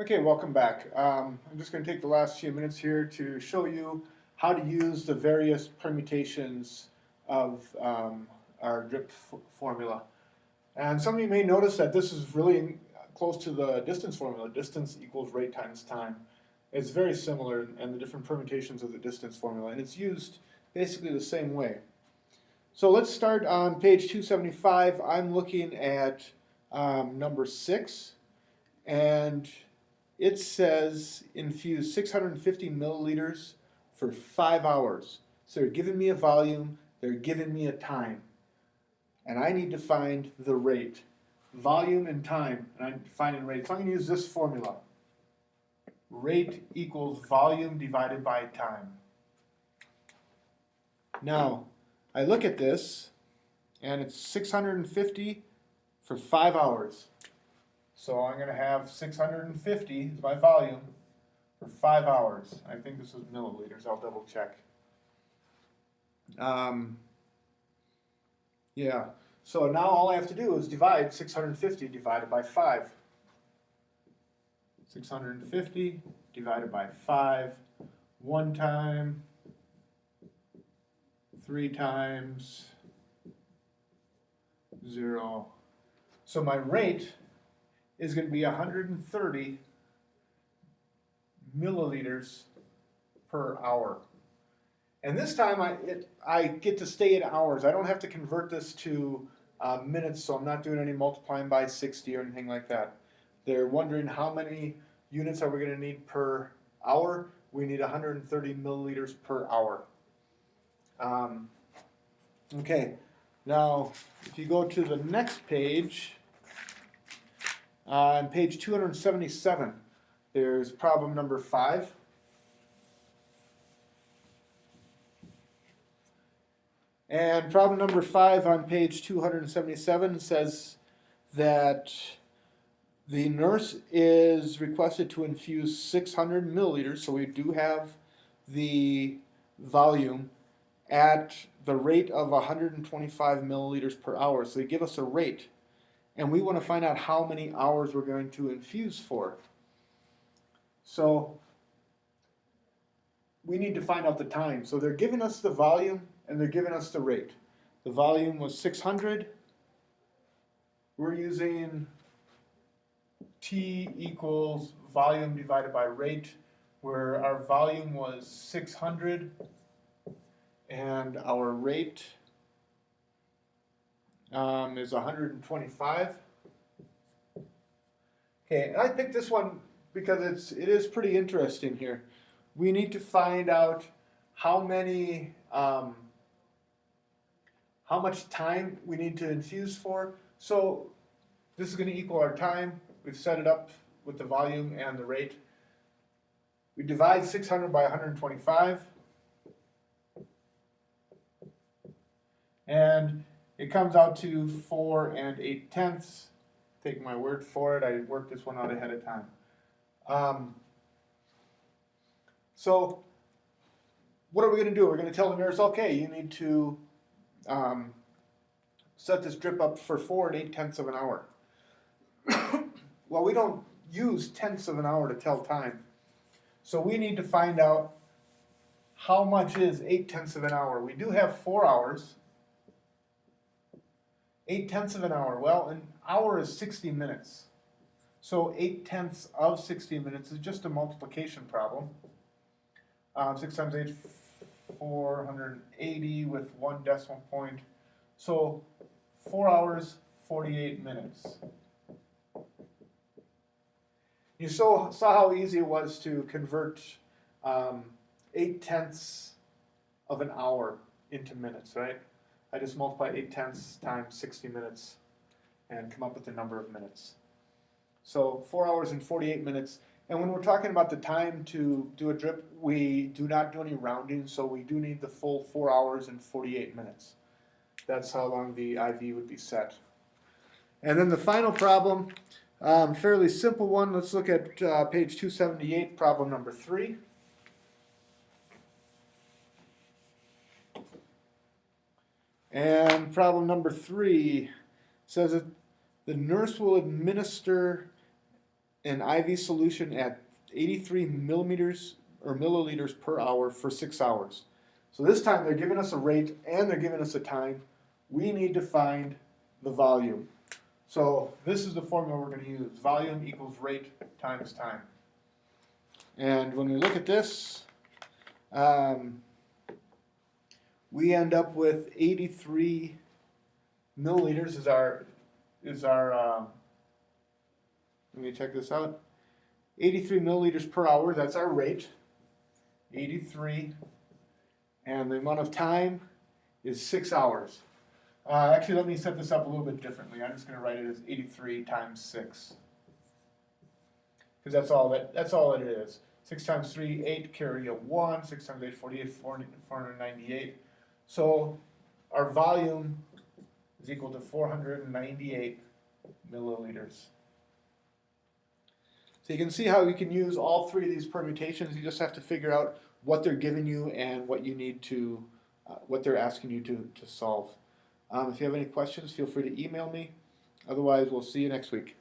Okay, welcome back. I'm just going to take the last few minutes here to show you how to use the various permutations of our drip formula. And some of you may notice that this is really close to the distance formula. Distance equals rate times time. It's very similar in the different permutations of the distance formula, and it's used basically the same way. So let's start on page 275. I'm looking at number 6, and it says infuse 650 milliliters for 5 hours. So they're giving me a volume, they're giving me a time. And I need to find the rate. Volume and time, and I'm finding rate. So I'm going to use this formula. Rate equals volume divided by time. Now, I look at this, and it's 650 for 5 hours. So I'm going to have 650 as my volume for 5 hours. I think this is milliliters. I'll double check. Yeah. So now all I have to do is divide 650 divided by 5. 650 divided by 5. 1 time, 3 times, 0. So my rate is going to be 130 milliliters per hour. And this time I get to stay in hours. I don't have to convert this to minutes, so I'm not doing any multiplying by 60 or anything like that. They're wondering how many units are we going to need per hour. We need 130 milliliters per hour. Okay, now if you go to the next page, on page 277, there's problem number 5. And problem number 5 on page 277 says that the nurse is requested to infuse 600 milliliters, so we do have the volume at the rate of 125 milliliters per hour. So they give us a rate, and we want to find out how many hours we're going to infuse for. So we need to find out the time. So they're giving us the volume and they're giving us the rate. The volume was 600. We're using T equals volume divided by rate, where our volume was 600 and our rate is 125. Okay, I picked this one because it is pretty interesting here. We need to find out how much time we need to infuse for. So this is going to equal our time. We've set it up with the volume and the rate. We divide 600 by 125. And it comes out to 4 8/10. Take my word for it. I worked this one out ahead of time. So what are we going to do? We're going to tell the nurse, okay, you need to set this drip up for 4 8/10 of an hour. Well, we don't use tenths of an hour to tell time. So we need to find out how much is 8/10 of an hour. We do have 4 hours. 8/10 of an hour. Well, an hour is 60 minutes. So 8/10 of 60 minutes is just a multiplication problem. 6 times 8, 480 with 1 decimal point. So 4 hours, 48 minutes. You saw how easy it was to convert 8/10 of an hour into minutes, right? I just multiply 8/10 times 60 minutes and come up with the number of minutes. So 4 hours and 48 minutes. And when we're talking about the time to do a drip, we do not do any rounding, so we do need the full 4 hours and 48 minutes. That's how long the IV would be set. And then the final problem, fairly simple one. Let's look at page 278, problem number 3. And problem number 3 says that the nurse will administer an IV solution at 83 millimeters or milliliters per hour for 6 hours. So this time they're giving us a rate and they're giving us a time. We need to find the volume. So this is the formula we're going to use. Volume equals rate times time. And when we look at this, we end up with 83 milliliters is our let me check this out. 83 milliliters per hour, that's our rate. 83. And the amount of time is 6 hours. Actually, let me set this up a little bit differently. I'm just going to write it as 83 times 6. Because that's all it is. 6 times 3, 8, carry a 1. 6 times 8, 48, 498. So our volume is equal to 498 milliliters. So you can see how you can use all three of these permutations. You just have to figure out what they're giving you and what you need to, what they're asking you to solve. If you have any questions, feel free to email me. Otherwise, we'll see you next week.